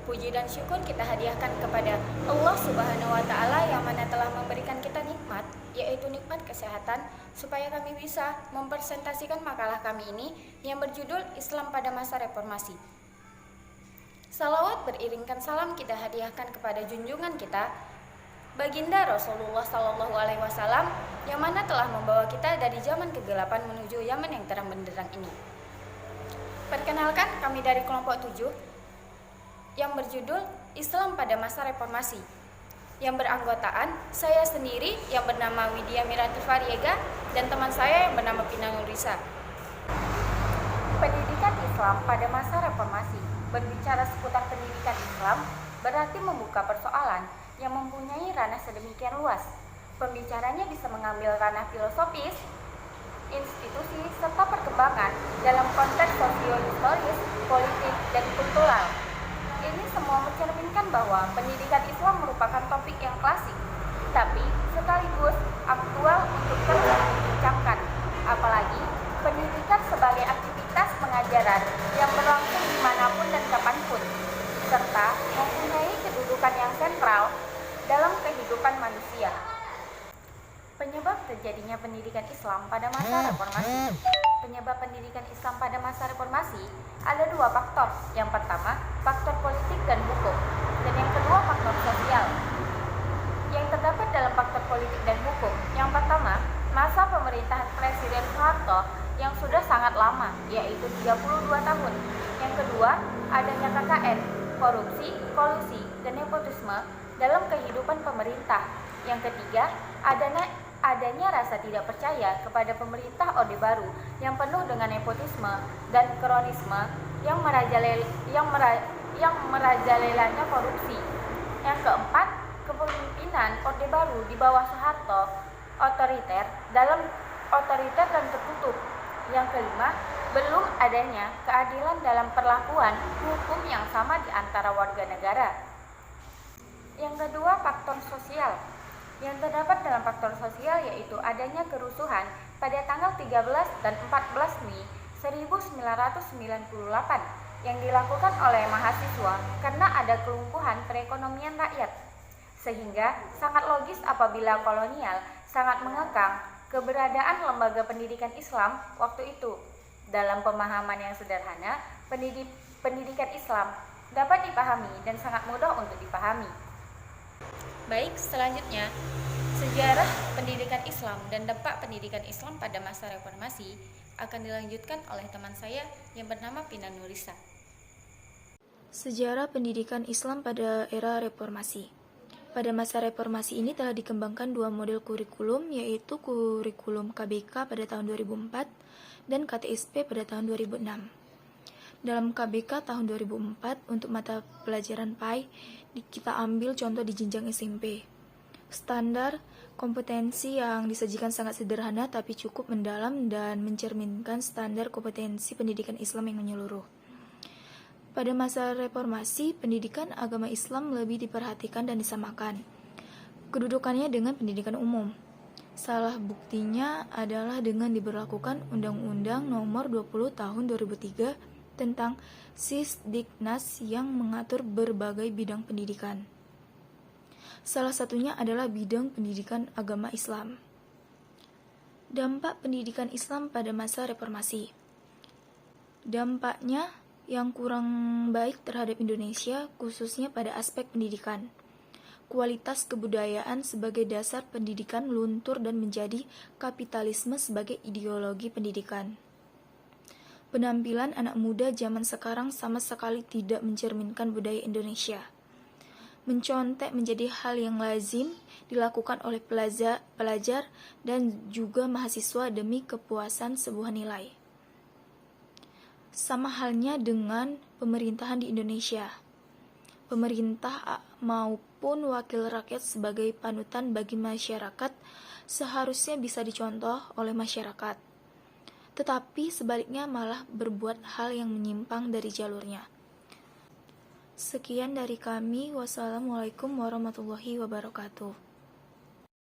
Puji dan syukur kita hadiahkan kepada Allah Subhanahu wa Ta'ala yang mana telah memberikan kita nikmat, yaitu nikmat kesehatan, supaya kami bisa mempresentasikan makalah kami ini yang berjudul Islam pada Masa Reformasi. Salawat beriringkan salam kita hadiahkan kepada junjungan kita, Baginda Rasulullah Sallallahu Alaihi Wasallam, yang mana telah membawa kita dari zaman kegelapan menuju zaman yang terang benderang ini. Perkenalkan, kami dari kelompok 7 yang berjudul Islam pada Masa Reformasi, yang beranggotaan saya sendiri yang bernama Widya Miranti Variega dan teman saya yang bernama Pina Nurisa. Pendidikan Islam pada masa reformasi. Berbicara seputar pendidikan Islam berarti membuka persoalan yang mempunyai ranah sedemikian luas. Pembicaranya bisa mengambil ranah filosofis, institusi, serta perkembangan dalam konteks sosio-historis, politik, dan kultural. Ini semua mencerminkan bahwa pendidikan Islam merupakan topik yang klasik, tapi sekaligus aktual untuk terus dibincangkan. Apalagi pendidikan sebagai aktivitas pengajaran yang berlangsung dimanapun dan kapanpun, serta mempunyai kedudukan yang sentral dalam kehidupan manusia. Penyebab terjadinya pendidikan Islam pada masa reformasi. Penyebab pendidikan Islam pada masa reformasi ada dua faktor. Yang pertama, faktor politik dan hukum, dan yang kedua, faktor sosial. Yang terdapat dalam faktor politik dan hukum, yang pertama, masa pemerintahan Presiden Soeharto yang sudah sangat lama, yaitu 32 tahun. Yang kedua, adanya KKN, korupsi, kolusi, dan nepotisme dalam kehidupan pemerintah. Yang ketiga, adanya rasa tidak percaya kepada pemerintah Orde Baru yang penuh dengan nepotisme dan kronisme yang merajalelanya korupsi. Yang keempat, kepemimpinan Orde Baru di bawah Soeharto otoriter dan tertutup. Yang kelima, belum adanya keadilan dalam perlakuan hukum yang sama di antara warga negara. Yang kedua, faktor sosial. Yang terdapat dalam faktor sosial yaitu adanya kerusuhan pada tanggal 13 dan 14 Mei 1998 yang dilakukan oleh mahasiswa karena ada kelumpuhan perekonomian rakyat. Sehingga sangat logis apabila kolonial sangat mengekang keberadaan lembaga pendidikan Islam waktu itu. Dalam pemahaman yang sederhana, pendidikan Islam dapat dipahami dan sangat mudah untuk dipahami. Baik, selanjutnya, sejarah pendidikan Islam dan dampak pendidikan Islam pada masa reformasi akan dilanjutkan oleh teman saya yang bernama Pina Nurisa. Sejarah pendidikan Islam pada era reformasi. Pada masa reformasi ini telah dikembangkan dua model kurikulum, yaitu kurikulum KBK pada tahun 2004 dan KTSP pada tahun 2006. Dalam KBK tahun 2004, untuk mata pelajaran PAI, kita ambil contoh di jenjang SMP. Standar kompetensi yang disajikan sangat sederhana tapi cukup mendalam dan mencerminkan standar kompetensi pendidikan Islam yang menyeluruh. Pada masa reformasi, pendidikan agama Islam lebih diperhatikan dan disamakan kedudukannya dengan pendidikan umum. Salah buktinya adalah dengan diberlakukan Undang-Undang Nomor 20 Tahun 2003 tentang Sisdiknas yang mengatur berbagai bidang pendidikan. Salah satunya adalah bidang pendidikan agama Islam. Dampak pendidikan Islam pada masa reformasi. Dampaknya yang kurang baik terhadap Indonesia, khususnya pada aspek pendidikan. Kualitas kebudayaan sebagai dasar pendidikan luntur dan menjadi kapitalisme sebagai ideologi pendidikan. Penampilan anak muda zaman sekarang sama sekali tidak mencerminkan budaya Indonesia. Mencontek menjadi hal yang lazim dilakukan oleh pelajar dan juga mahasiswa demi kepuasan sebuah nilai. Sama halnya dengan pemerintahan di Indonesia. Pemerintah maupun wakil rakyat sebagai panutan bagi masyarakat seharusnya bisa dicontoh oleh masyarakat. Tetapi sebaliknya malah berbuat hal yang menyimpang dari jalurnya. Sekian dari kami. Wassalamualaikum warahmatullahi wabarakatuh.